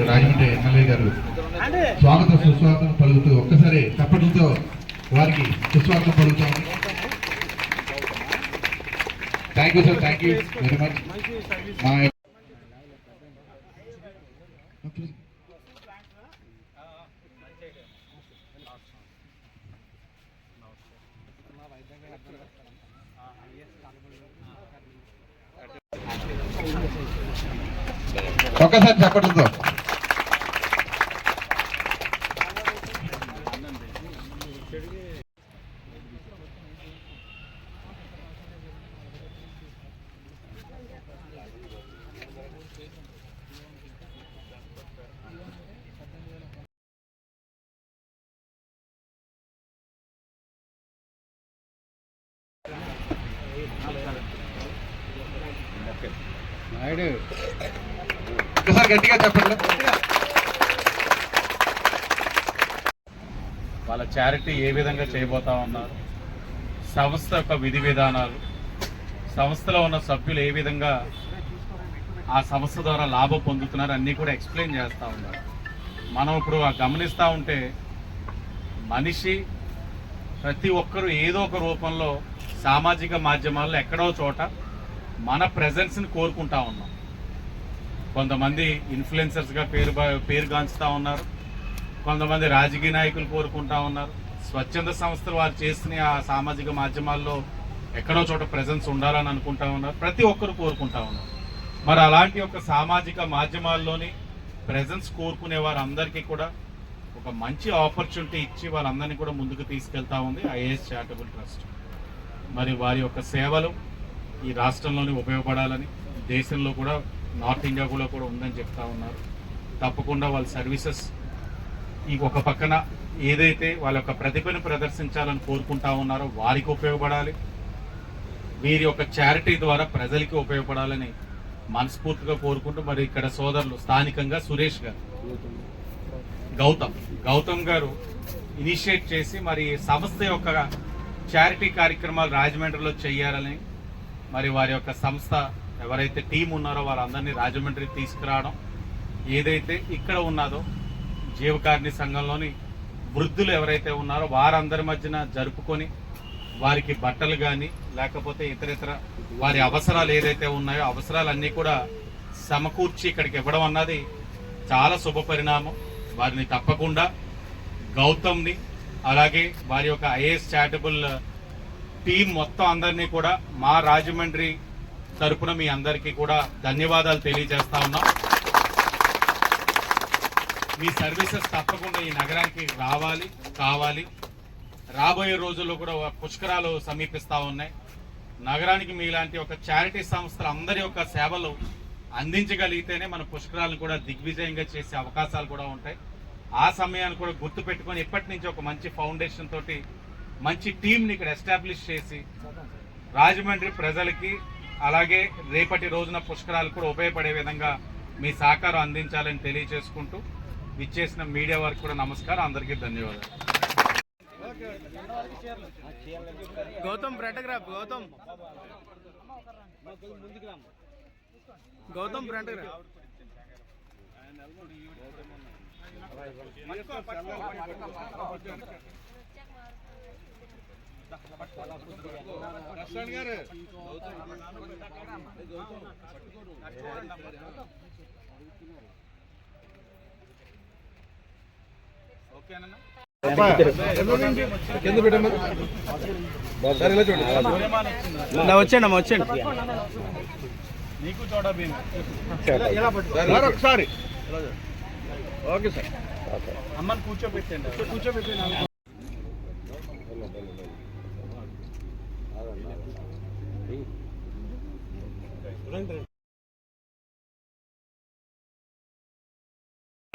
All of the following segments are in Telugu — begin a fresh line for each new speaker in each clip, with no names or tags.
రాజమండ్రి ఎమ్మెల్యే గారు స్వాగతం సుస్వాగతం పలుకుతూ ఒక్కసారి తప్పటితో వారికి సుస్వాగతం పలుకుతాము. Thank you sir, thank you very much. ఒక్కసారి చెప్పడంతో ఒకసారి గట్టిగా చెప్పండి.
వాళ్ళ చారిటీ ఏ విధంగా చేయబోతా ఉన్నారు, సంస్థ యొక్క విధి విధానాలు, సంస్థలో ఉన్న సభ్యులు ఏ విధంగా ఆ సంస్థ ద్వారా లాభం పొందుతున్నారు అన్నీ కూడా ఎక్స్ప్లెయిన్ చేస్తూ ఉన్నారు. మనం ఇప్పుడు గమనిస్తూ ఉంటే మనిషి ప్రతి ఒక్కరూ ఏదో ఒక రూపంలో సామాజిక మాధ్యమాల్లో ఎక్కడో చోట మన ప్రెజెన్స్ని కోరుకుంటా ఉన్నాం. కొంతమంది ఇన్ఫ్లుయెన్సర్స్గా పేరుగాంచుతూ ఉన్నారు, కొంతమంది రాజకీయ నాయకులు కోరుకుంటా ఉన్నారు, స్వచ్ఛంద సంస్థలు వారు చేస్తున్న ఆ సామాజిక మాధ్యమాల్లో ఎక్కడో చోట ప్రెజెన్స్ ఉండాలని అనుకుంటా ఉన్నారు. ప్రతి ఒక్కరు కోరుకుంటా ఉన్నారు. మరి అలాంటి ఒక సామాజిక మాధ్యమాల్లోని ప్రెజెన్స్ కోరుకునే వారందరికీ కూడా ఒక మంచి ఆపర్చునిటీ ఇచ్చి వాళ్ళందరినీ కూడా ముందుకు తీసుకెళ్తా ఉంది ఐఏఎస్ చారిటబుల్ ట్రస్ట్. మరి వారి యొక్క సేవలు ఈ రాష్ట్రంలోనే ఉపయోగపడాలని, దేశంలో కూడా నార్త్ ఇండియాలో కూడా ఉందని చెప్తా ఉన్నారు. తప్పకుండా వాళ్ళ సర్వీసెస్ ఈ ఒక పక్కన ఏదైతే వాళ్ళ యొక్క ప్రతిభను ప్రదర్శించాలని కోరుకుంటా ఉన్నారో వారికి ఉపయోగపడాలి, వీరి యొక్క చారిటీ ద్వారా ప్రజలకి ఉపయోగపడాలని మనస్ఫూర్తిగా కోరుకుంటూ, మరి ఇక్కడ సోదరులు స్థానికంగా సురేష్ గారు, గౌతమ్ గారు ఇనిషియేట్ చేసి మరి సంస్థ యొక్క చారిటీ కార్యక్రమాలు రాజమండ్రిలో చేయాలని, మరి వారి యొక్క సంస్థ ఎవరైతే టీం ఉన్నారో వారందరినీ రాజమండ్రి తీసుకురావడం, ఏదైతే ఇక్కడ ఉన్నదో జీవకారుణ్య సంఘంలోని వృద్ధులు ఎవరైతే ఉన్నారో వారందరి మధ్యన జరుపుకొని వారికి బట్టలు కానీ లేకపోతే ఇతర వారి అవసరాలు ఏదైతే ఉన్నాయో అవసరాలన్నీ కూడా సమకూర్చి ఇక్కడికి ఇవ్వడం అన్నది చాలా శుభ పరిణామం. వారిని తప్పకుండా గౌతమ్ని అలాగే వారి యొక్క ఐఏఎస్ చారిటబుల్ టీం మొత్తం అందరినీ కూడా మా రాజమండ్రి తరపున మీ అందరికీ కూడా ధన్యవాదాలు తెలియజేస్తా ఉన్నాం. మీ సర్వీసెస్ తప్పకుండా ఈ నగరానికి కావాలి. రాబోయే రోజుల్లో కూడా పుష్కరాలు సమీపిస్తూ ఉన్నాయి. నగరానికి మీలాంటి ఒక చారిటీ సంస్థలు అందరి యొక్క సేవలు అందించగలిగితేనే మన పుష్కరాలను కూడా దిగ్విజయంగా చేసే అవకాశాలు కూడా ఉంటాయి. ఆ సమయాన్ని కూడా గుర్తు పెట్టుకొని ఇప్పటి నుంచి ఒక మంచి ఫౌండేషన్ తోటి మంచి టీంని ఇక్కడ ఎస్టాబ్లిష్ చేసి రాజమండ్రి ప్రజలకి అలాగే రేపటి రోజున పుష్కరాలు కూడా ఉపయోగపడే విధంగా మీ సహకారం అందించాలని తెలియజేసుకుంటూ విచ్చేసిన మీడియా వారికి కూడా నమస్కారం, అందరికీ ధన్యవాదాలు.
గౌతమ్ ఫ్రంట్ రా, గౌతమ్ ఫ్రంట్ రా. వచ్చండి
నీకు చూడబీ
ఒకసారి.
ఓకే సార్, అమ్మని కూర్చోబెట్టండి.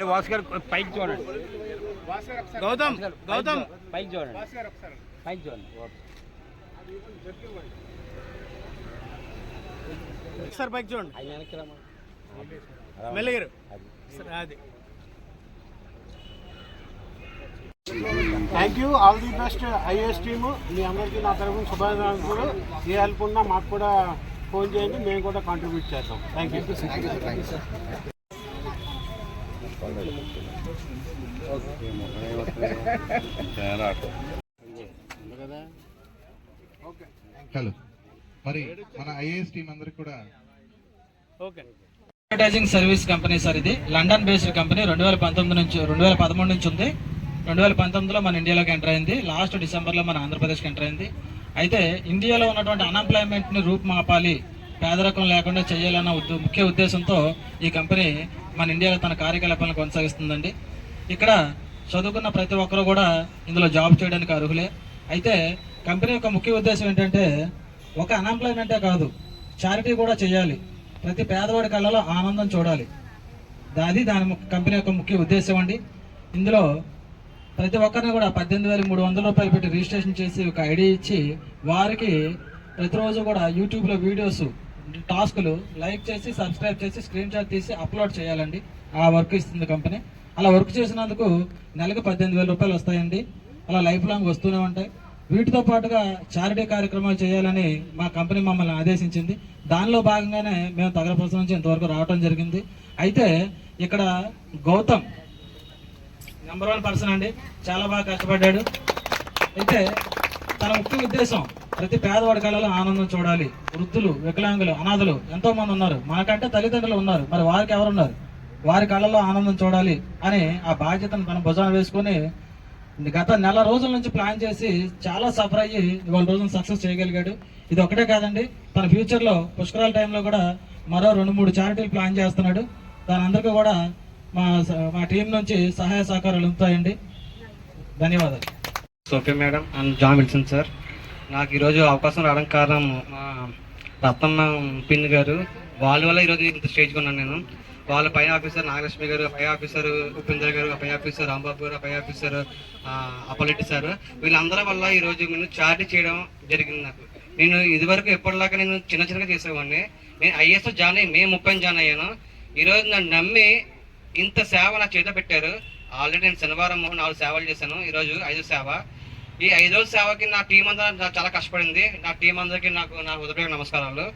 భాస్కర్ పైకి చూడండి. గౌతమ్ పైకి చూడండి. సార్ పైకి చూడండి. మెల్లగారు సార్ అది.
Thank you, all the best IAS team. మీ అందరికీ నా తరఫున శుభాకాంక్షలు. ఏ హెల్ప్ ఉన్నా మాకు కూడా ఫోన్ చేయండి, మేము కూడా కాంట్రిబ్యూట్ చేద్దాం. Thank you.
హలో, మరి మన ఐఏఎస్ టీం అందరికి కూడా
okay.
Advertising service company sir. ఇది లండన్ బేస్డ్ కంపెనీ. 2013 నుంచి ఉంది. 2019లో మన ఇండియాలోకి ఎంటర్ అయింది. లాస్ట్ డిసెంబర్లో మన ఆంధ్రప్రదేశ్కి ఎంటర్ అయింది. అయితే ఇండియాలో ఉన్నటువంటి అన్ఎంప్లాయ్మెంట్ని రూపుమాపాలి, పేదరికం లేకుండా చేయాలన్న ముఖ్య ఉద్దేశంతో ఈ కంపెనీ మన ఇండియాలో తన కార్యకలాపాలను కొనసాగిస్తుందండి. ఇక్కడ చదువుకున్న ప్రతి ఒక్కరు కూడా ఇందులో జాబ్ చేయడానికి అర్హులే. అయితే కంపెనీ యొక్క ముఖ్య ఉద్దేశం ఏంటంటే ఒక అన్ఎంప్లాయ్మెంటే కాదు, చారిటీ కూడా చేయాలి, ప్రతి పేదవాడి కళ్ళలో ఆనందం చూడాలి. దాని కంపెనీ యొక్క ముఖ్య ఉద్దేశం అండి. ఇందులో ప్రతి ఒక్కరిని కూడా 18,300 రూపాయలు పెట్టి రిజిస్ట్రేషన్ చేసి ఒక ఐడి ఇచ్చి వారికి ప్రతిరోజు కూడా యూట్యూబ్లో వీడియోస్ టాస్కులు లైక్ చేసి సబ్స్క్రైబ్ చేసి స్క్రీన్ షాట్ తీసి అప్లోడ్ చేయాలండి. ఆ వర్క్ ఇస్తుంది కంపెనీ. అలా వర్క్ చేసినందుకు నెలకు 18,000 రూపాయలు వస్తాయండి. అలా లైఫ్ లాంగ్ వస్తూనే ఉంటాయి. వీటితో పాటుగా చారిటీ కార్యక్రమాలు చేయాలని మా కంపెనీ మమ్మల్ని ఆదేశించింది. దానిలో భాగంగానే మేము తగరపల్లి నుంచి ఇంతవరకు రావడం జరిగింది. అయితే ఇక్కడ గౌతమ్ నెంబర్ 1 పర్సన్ అండి, చాలా బాగా కష్టపడ్డాడు. అయితే తన ముఖ్య ఉద్దేశం ప్రతి పేదవాడి కళలో ఆనందం చూడాలి. వృద్ధులు, వికలాంగులు, అనాథులు ఎంతో మంది ఉన్నారు, మనకంటే తల్లిదండ్రులు ఉన్నారు, మరి వారికి ఎవరున్నారు, వారి కళలో ఆనందం చూడాలి అని ఆ బాధ్యతను తన భుజాన వేసుకొని గత నెల రోజుల నుంచి ప్లాన్ చేసి చాలా సఫర్ అయ్యి ఇవాళ రోజున సక్సెస్ చేయగలిగాడు. ఇది ఒకటే కాదండి, తన ఫ్యూచర్లో పుష్కరాల టైంలో కూడా మరో 2-3 చారిటీలు ప్లాన్ చేస్తున్నాడు. దాని అందరికీ కూడా మా టీం నుంచి సహాయ సహకారాలు ఉంటాయండి. ధన్యవాదాలు.
Sophia madam and John Wilson sir. నాకు ఈరోజు అవకాశం రావడానికి కారణం మా రత్నమ్మ పిన్ గారు. వాళ్ళ వల్ల ఈరోజు ఇంత స్టేజ్కి ఉన్నాను నేను. వాళ్ళ పై ఆఫీసర్ నాగలక్ష్మి గారు, పై ఆఫీసర్ ఉపేంద్ర గారు, పై ఆఫీసర్ రాంబాబు గారు, పై ఆఫీసర్ అప్పలెట్టి సార్, వీళ్ళందరి వల్ల ఈరోజు నేను చారిటీ చేయడం జరిగింది. నేను ఇదివరకు ఎప్పటిలాగా నేను చిన్నగా చేసేవాడిని. నేను ఐఏఎస్ జాయిన్ అయ్యి మే 30 జాయిన్ అయ్యాను. ఈరోజు నన్ను నమ్మి ఇంత సేవ నా చేత పెట్టారు. ఆల్రెడీ నేను శనివారం 4 సేవలు చేశాను, ఈరోజు 5వ సేవ. ఈ 5వ సేవకి నా టీం అంతా చాలా కష్టపడింది. నా టీం అందరికీ నా హృదయపూర్వక నమస్కారాలు.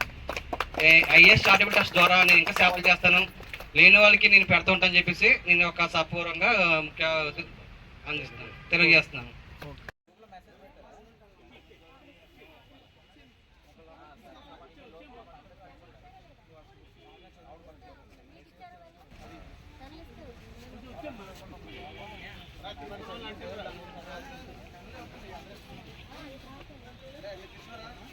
ఐఏఎస్ చారిటబుల్ ట్రస్ట్ ద్వారా నేను ఇంకా సేవలు చేస్తాను, లేని వాళ్ళకి నేను పెడుతూ ఉంటాను చెప్పేసి నేను ఒక సపూర్వంగా తెలియజేస్తున్నాను.
Gracias.